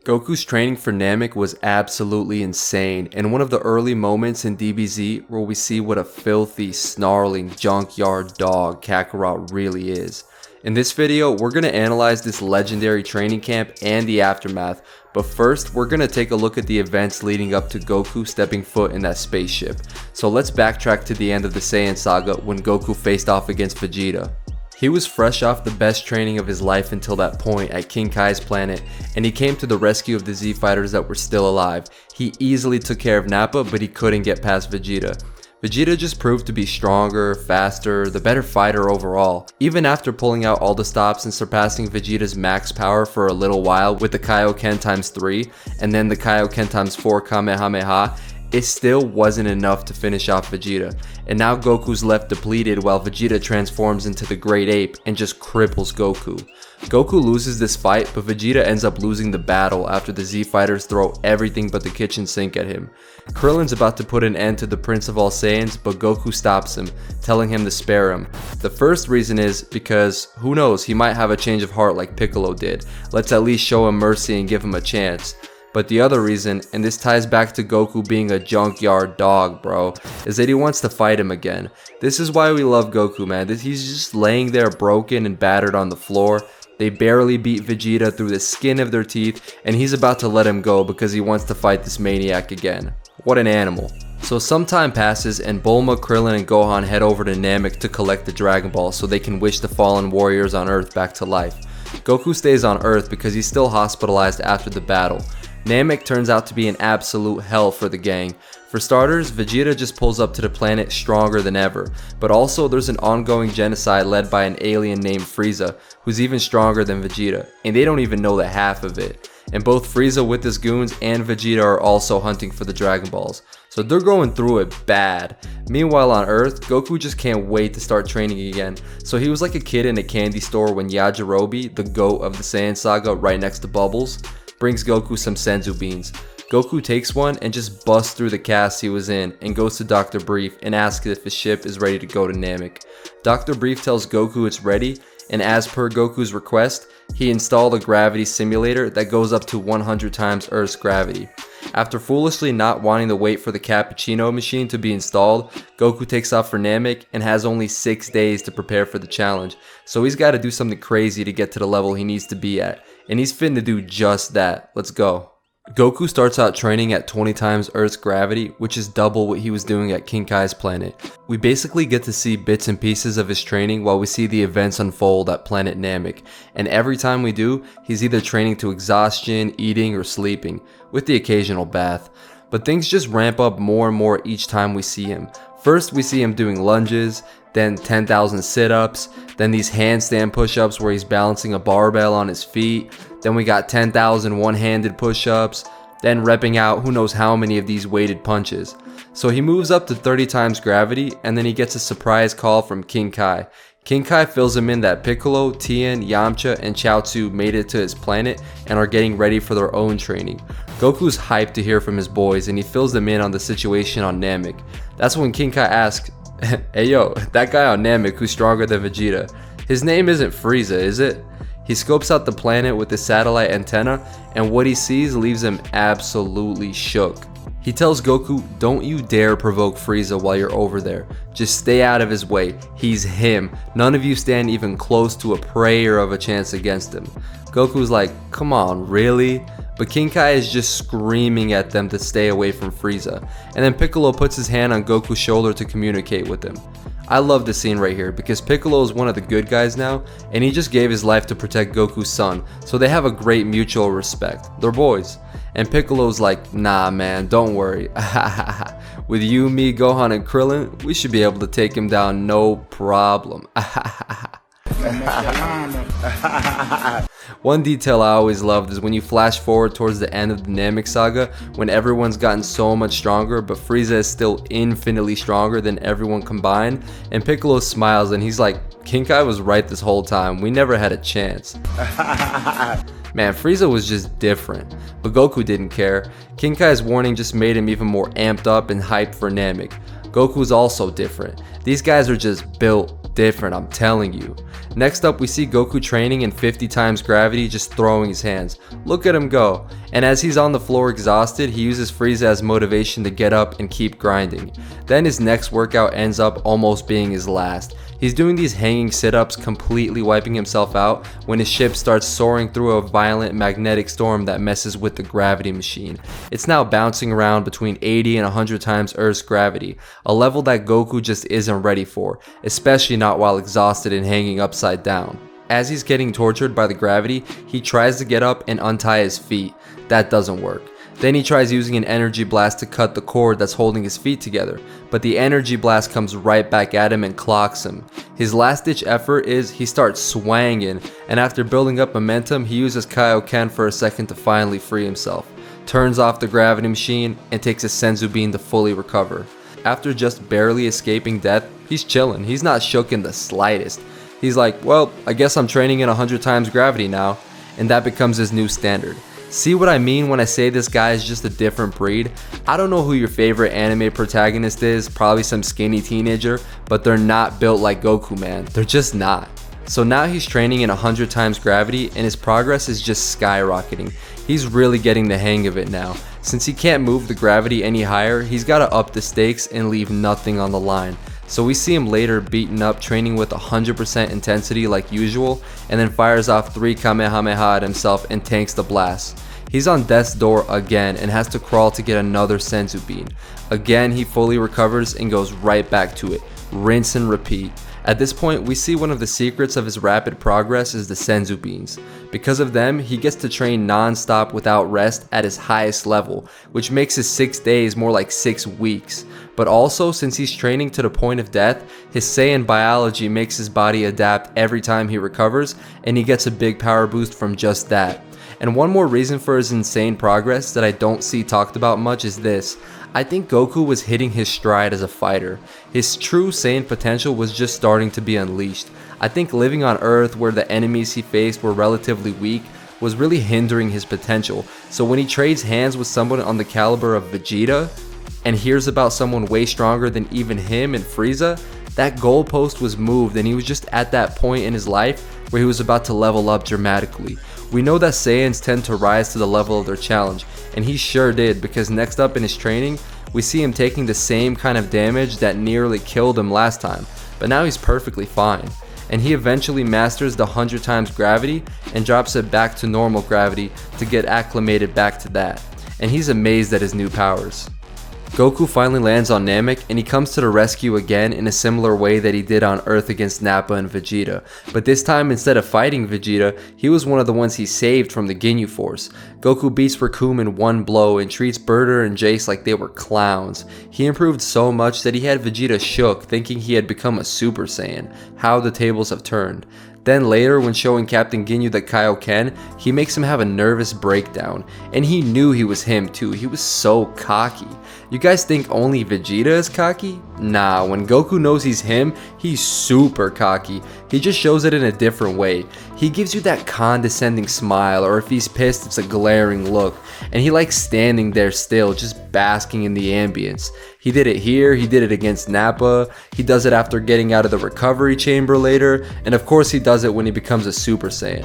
Goku's training for Namek was absolutely insane, and one of the early moments in DBZ where we see what a filthy, snarling, junkyard dog Kakarot really is. In this video, we're going to analyze this legendary training camp and the aftermath, but first we're going to take a look at the events leading up to Goku stepping foot in that spaceship. So let's backtrack to the end of the Saiyan saga when Goku faced off against Vegeta. He was fresh off the best training of his life until that point at King Kai's planet, and he came to the rescue of the Z fighters that were still alive. He easily took care of Nappa, but he couldn't get past Vegeta. Vegeta just proved to be stronger, faster, the better fighter overall. Even after pulling out all the stops and surpassing Vegeta's max power for a little while with the kaio-ken times 3 and then the kaio-ken times 4 Kamehameha, it still wasn't enough to finish off Vegeta, and now Goku's left depleted while Vegeta transforms into the Great Ape and just cripples Goku. Goku loses this fight, but Vegeta ends up losing the battle after the Z fighters throw everything but the kitchen sink at him. Krillin's about to put an end to the Prince of All Saiyans, but Goku stops him, telling him to spare him. The first reason is because, who knows, he might have a change of heart like Piccolo did. Let's at least show him mercy and give him a chance. But the other reason, and this ties back to Goku being a junkyard dog, bro, is that he wants to fight him again. This is why we love Goku, man. He's just laying there broken and battered on the floor. They barely beat Vegeta through the skin of their teeth, and he's about to let him go because he wants to fight this maniac again. What an animal. So some time passes and Bulma, Krillin, and Gohan head over to Namek to collect the Dragon Ball so they can wish the fallen warriors on Earth back to life. Goku stays on Earth because he's still hospitalized after the battle. Namek turns out to be an absolute hell for the gang. For starters, Vegeta just pulls up to the planet stronger than ever, but also there's an ongoing genocide led by an alien named Frieza, who's even stronger than Vegeta, and they don't even know the half of it. And both Frieza with his goons and Vegeta are also hunting for the Dragon Balls, so they're going through it bad. Meanwhile on Earth, Goku just can't wait to start training again, so he was like a kid in a candy store when Yajirobe, the goat of the Saiyan saga right next to Bubbles, brings Goku some senzu beans. Goku takes one and just busts through the cast he was in and goes to Dr. Brief and asks if his ship is ready to go to Namek. Dr. Brief tells Goku it's ready, and as per Goku's request, he installed a gravity simulator that goes up to 100 times Earth's gravity. After foolishly not wanting to wait for the cappuccino machine to be installed, Goku takes off for Namek and has only 6 days to prepare for the challenge, so he's got to do something crazy to get to the level he needs to be at, and he's finna do just that. Let's go. Goku starts out training at 20 times Earth's gravity, which is double what he was doing at King Kai's planet. We basically get to see bits and pieces of his training while we see the events unfold at planet Namek, and every time we do, he's either training to exhaustion, eating, or sleeping, with the occasional bath. But things just ramp up more and more each time we see him. First we see him doing lunges, then 10,000 sit-ups, then these handstand push-ups where he's balancing a barbell on his feet, then we got 10,000 one-handed push-ups, then repping out who knows how many of these weighted punches. So he moves up to 30 times gravity, and then he gets a surprise call from King Kai. King Kai fills him in that Piccolo, Tien, Yamcha, and Chaozu made it to his planet and are getting ready for their own training. Goku's hyped to hear from his boys, and he fills them in on the situation on Namek. That's when King Kai asks, "Hey yo, that guy on Namek who's stronger than Vegeta, his name isn't Frieza, is it?" He scopes out the planet with the satellite antenna, and what he sees leaves him absolutely shook. He tells Goku, "Don't you dare provoke Frieza while you're over there. Just stay out of his way. He's him. None of you stand even close to a prayer of a chance against him." Goku's like, "Come on, really?" But King Kai is just screaming at them to stay away from Frieza, and then Piccolo puts his hand on Goku's shoulder to communicate with him. I love this scene right here because Piccolo is one of the good guys now, and he just gave his life to protect Goku's son, so they have a great mutual respect. They're boys. And Piccolo's like, "Nah man, don't worry. With you, me, Gohan, and Krillin, we should be able to take him down no problem." One detail I always loved is when you flash forward towards the end of the Namek saga, when everyone's gotten so much stronger, but Frieza is still infinitely stronger than everyone combined, and Piccolo smiles and he's like, "King Kai was right this whole time, we never had a chance." Man, Frieza was just different, but Goku didn't care. King Kai's warning just made him even more amped up and hyped for Namek. Goku's also different. These guys are just built different, I'm telling you. Next up, we see Goku training in 50 times gravity, just throwing his hands. Look at him go. And as he's on the floor exhausted, he uses Frieza as motivation to get up and keep grinding. Then his next workout ends up almost being his last. He's doing these hanging sit-ups, completely wiping himself out when his ship starts soaring through a violent magnetic storm that messes with the gravity machine. It's now bouncing around between 80 and 100 times Earth's gravity, a level that Goku just isn't ready for, especially not while exhausted and hanging upside down. As he's getting tortured by the gravity, he tries to get up and untie his feet. That doesn't work. Then he tries using an energy blast to cut the cord that's holding his feet together, but the energy blast comes right back at him and clocks him. His last ditch effort is he starts swanging, and after building up momentum, he uses kaio-ken for a second to finally free himself, turns off the gravity machine, and takes a senzu bean to fully recover. After just barely escaping death, he's chilling. He's not shook in the slightest. He's like, well, I guess I'm training in 100 times gravity now, and that becomes his new standard. See what I mean when I say this guy is just a different breed? I don't know who your favorite anime protagonist is, probably some skinny teenager, but they're not built like Goku, man. They're just not. So now he's training in 100 times gravity and his progress is just skyrocketing. He's really getting the hang of it now. Since he can't move the gravity any higher, he's got to up the stakes and leave nothing on the line. So we see him later beaten up, training with 100% intensity like usual, and then fires off 3 Kamehameha at himself and tanks the blast. He's on death's door again and has to crawl to get another senzu bean. Again, he fully recovers and goes right back to it. Rinse and repeat. At this point, we see one of the secrets of his rapid progress is the senzu beans. Because of them, he gets to train non-stop without rest at his highest level, which makes his 6 days more like 6 weeks. But also, since he's training to the point of death, his Saiyan biology makes his body adapt every time he recovers, and he gets a big power boost from just that. And one more reason for his insane progress that I don't see talked about much is this. I think Goku was hitting his stride as a fighter. His true Saiyan potential was just starting to be unleashed. I think living on Earth where the enemies he faced were relatively weak was really hindering his potential. So when he trades hands with someone on the caliber of Vegeta and hears about someone way stronger than even him and Frieza, that goalpost was moved and he was just at that point in his life where he was about to level up dramatically. We know that Saiyans tend to rise to the level of their challenge, and he sure did, because next up in his training, we see him taking the same kind of damage that nearly killed him last time, but now he's perfectly fine. And he eventually masters the 100 times gravity and drops it back to normal gravity to get acclimated back to that. And he's amazed at his new powers. Goku finally lands on Namek and he comes to the rescue again in a similar way that he did on Earth against Nappa and Vegeta. But this time, instead of fighting Vegeta, he was one of the ones he saved from the Ginyu Force. Goku beats Recoome in one blow and treats Burter and Jace like they were clowns. He improved so much that he had Vegeta shook, thinking he had become a Super Saiyan. How the tables have turned. Then later, when showing Captain Ginyu the kaio-ken, he makes him have a nervous breakdown. And he knew he was him too, he was so cocky. You guys think only Vegeta is cocky? Nah, when Goku knows he's him, he's super cocky. He just shows it in a different way. He gives you that condescending smile, or if he's pissed, it's a glaring look. And he likes standing there still, just basking in the ambience. He did it here, he did it against Nappa, he does it after getting out of the recovery chamber later, and of course he does it when he becomes a Super Saiyan.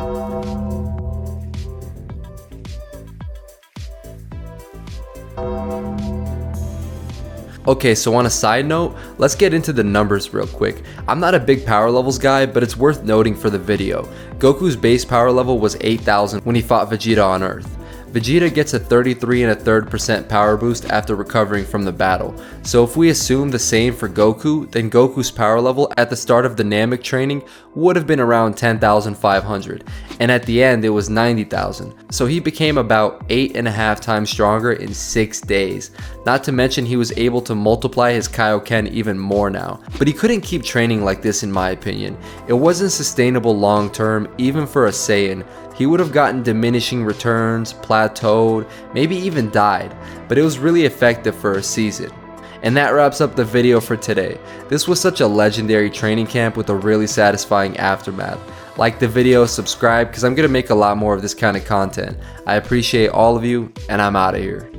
Okay, so on a side note, let's get into the numbers real quick. I'm not a big power levels guy, but it's worth noting for the video. Goku's base power level was 8,000 when he fought Vegeta on Earth. Vegeta gets a 33.33% power boost after recovering from the battle. So if we assume the same for Goku, then Goku's power level at the start of the Namek training would have been around 10,500, and at the end it was 90,000. So he became about 8.5 times stronger in 6 days. Not to mention he was able to multiply his kaio-ken even more now. But he couldn't keep training like this in my opinion. It wasn't sustainable long term, even for a Saiyan. He would have gotten diminishing returns, plateaued, maybe even died, but it was really effective for a season. And that wraps up the video for today. This was such a legendary training camp with a really satisfying aftermath. Like the video, subscribe, because I'm going to make a lot more of this kind of content. I appreciate all of you, and I'm out of here.